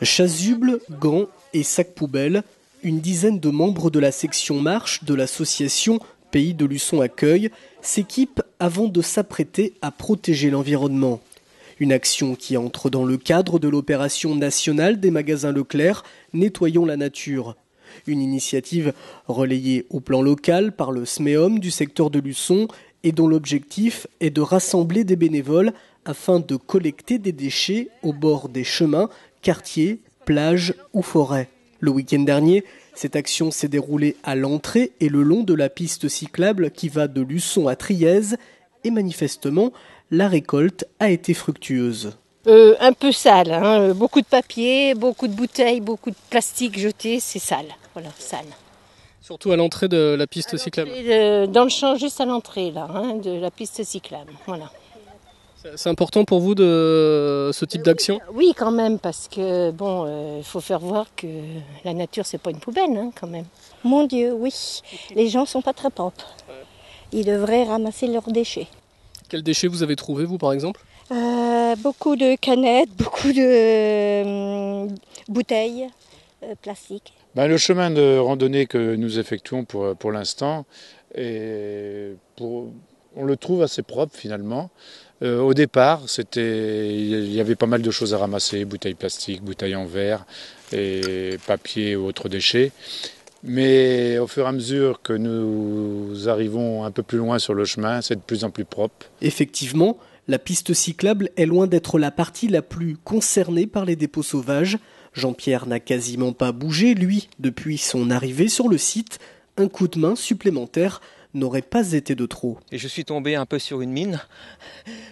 Chasubles, gants et sacs poubelles, une dizaine de membres de la section marche de l'association Pays de Luçon Accueil s'équipent avant de s'apprêter à protéger l'environnement. Une action qui entre dans le cadre de l'opération nationale des magasins Leclerc Nettoyons la nature. Une initiative relayée au plan local par le SMEOM du secteur de Luçon et dont l'objectif est de rassembler des bénévoles afin de collecter des déchets au bord des chemins, quartiers, plages ou forêts. Le week-end dernier, cette action s'est déroulée à l'entrée et le long de la piste cyclable qui va de Luçon à Trièze et manifestement, la récolte a été fructueuse. Un peu sale, hein. Beaucoup de papier, beaucoup de bouteilles, beaucoup de plastique jeté, c'est sale. Voilà, sale. Surtout à l'entrée de la piste cyclable. Dans le champ, juste à l'entrée là, de la piste cyclable. Voilà. C'est important pour vous de ce type d'action ? Oui, quand même, parce que il faut faire voir que la nature, c'est pas une poubelle, hein, quand même. Mon Dieu, oui. Les gens sont pas très propres. Ils devraient ramasser leurs déchets. Quels déchets vous avez trouvé, vous, par exemple ? Beaucoup de canettes, beaucoup de bouteilles plastiques. Le chemin de randonnée que nous effectuons pour l'instant, on le trouve assez propre finalement. Au départ, il y avait pas mal de choses à ramasser, bouteilles plastiques, bouteilles en verre, et papier ou autres déchets. Mais au fur et à mesure que nous arrivons un peu plus loin sur le chemin, c'est de plus en plus propre. Effectivement, la piste cyclable est loin d'être la partie la plus concernée par les dépôts sauvages. Jean-Pierre n'a quasiment pas bougé, lui, depuis son arrivée sur le site. Un coup de main supplémentaire n'aurait pas été de trop. Et je suis tombé un peu sur une mine,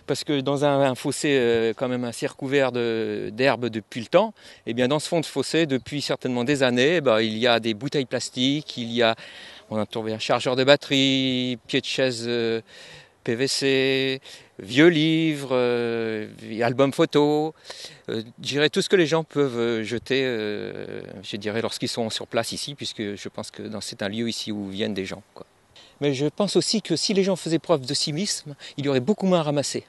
parce que dans un fossé quand même assez recouvert d'herbe depuis le temps, et bien dans ce fond de fossé, depuis certainement des années, il y a des bouteilles plastiques, on a trouvé un chargeur de batterie, pied de chaise PVC, vieux livres, albums photos, je dirais tout ce que les gens peuvent jeter, je dirais lorsqu'ils sont sur place ici, puisque je pense que c'est un lieu ici où viennent des gens, quoi. Mais je pense aussi que si les gens faisaient preuve de civisme, il y aurait beaucoup moins à ramasser.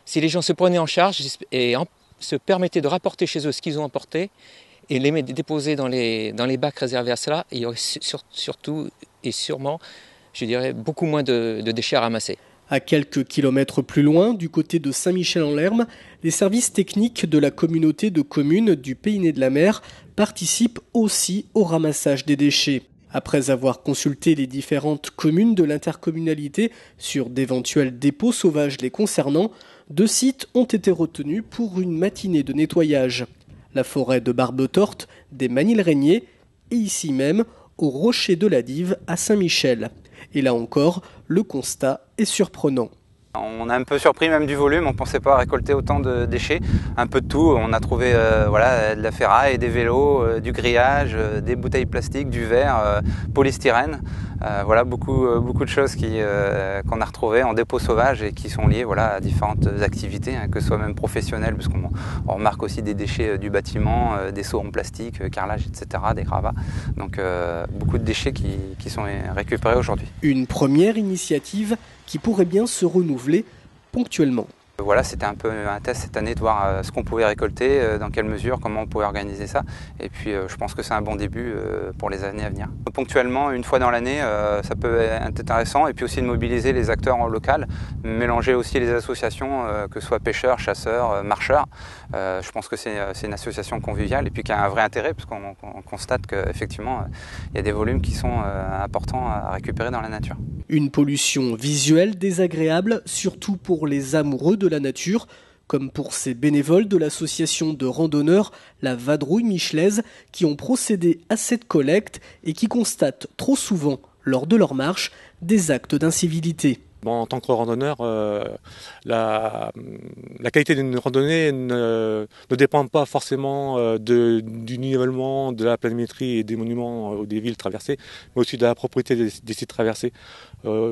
Si les gens se prenaient en charge et se permettaient de rapporter chez eux ce qu'ils ont emporté et les déposer dans les bacs réservés à cela, il y aurait surtout et sûrement, je dirais, beaucoup moins de déchets à ramasser. À quelques kilomètres plus loin, du côté de Saint-Michel-en-Lerme, les services techniques de la communauté de communes du Pays-Né de la Mer participent aussi au ramassage des déchets. Après avoir consulté les différentes communes de l'intercommunalité sur d'éventuels dépôts sauvages les concernant, 2 sites ont été retenus pour une matinée de nettoyage. La forêt de Barbetorte, des Manille-Régnier et ici même, au Rocher de la Dive à Saint-Michel. Et là encore, le constat est surprenant. On est un peu surpris même du volume, on ne pensait pas récolter autant de déchets, un peu de tout. On a trouvé de la ferraille, des vélos, du grillage, des bouteilles plastiques, du verre, polystyrène. Beaucoup de choses qu'on a retrouvées en dépôt sauvage et qui sont liées à différentes activités, que ce soit même professionnelles, parce qu'on remarque aussi des déchets du bâtiment, des seaux en plastique, carrelage, etc., des gravats. Donc beaucoup de déchets qui sont récupérés aujourd'hui. Une première initiative qui pourrait bien se renouveler ponctuellement. C'était un peu un test cette année de voir ce qu'on pouvait récolter, dans quelle mesure, comment on pouvait organiser ça. Et puis je pense que c'est un bon début pour les années à venir. Ponctuellement, une fois dans l'année, ça peut être intéressant. Et puis aussi de mobiliser les acteurs locaux, mélanger aussi les associations, que ce soit pêcheurs, chasseurs, marcheurs. Je pense que c'est une association conviviale et puis qui a un vrai intérêt, parce qu'on constate qu'effectivement, il y a des volumes qui sont importants à récupérer dans la nature. Une pollution visuelle désagréable, surtout pour les amoureux de la nature, comme pour ces bénévoles de l'association de randonneurs La Vadrouille Michelaise qui ont procédé à cette collecte et qui constatent trop souvent, lors de leur marche, des actes d'incivilité. En tant que randonneur, la qualité d'une randonnée ne dépend pas forcément du nivellement, de la planimétrie et des monuments ou des villes traversées, mais aussi de la propriété des sites traversés.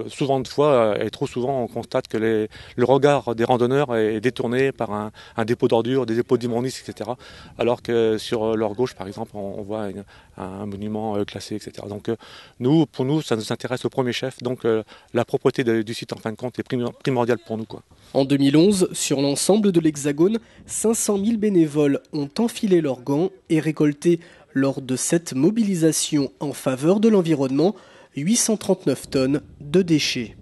Souvent de fois, et trop souvent, on constate que le regard des randonneurs est détourné par un dépôt d'ordures, des dépôts d'immondices, etc. Alors que sur leur gauche, par exemple, on voit un monument classé, etc. Donc pour nous, ça nous intéresse au premier chef, donc la propreté du site réussite en fin de compte est primordiale pour nous, quoi. En 2011, sur l'ensemble de l'Hexagone, 500 000 bénévoles ont enfilé leurs gants et récolté, lors de cette mobilisation en faveur de l'environnement, 839 tonnes de déchets.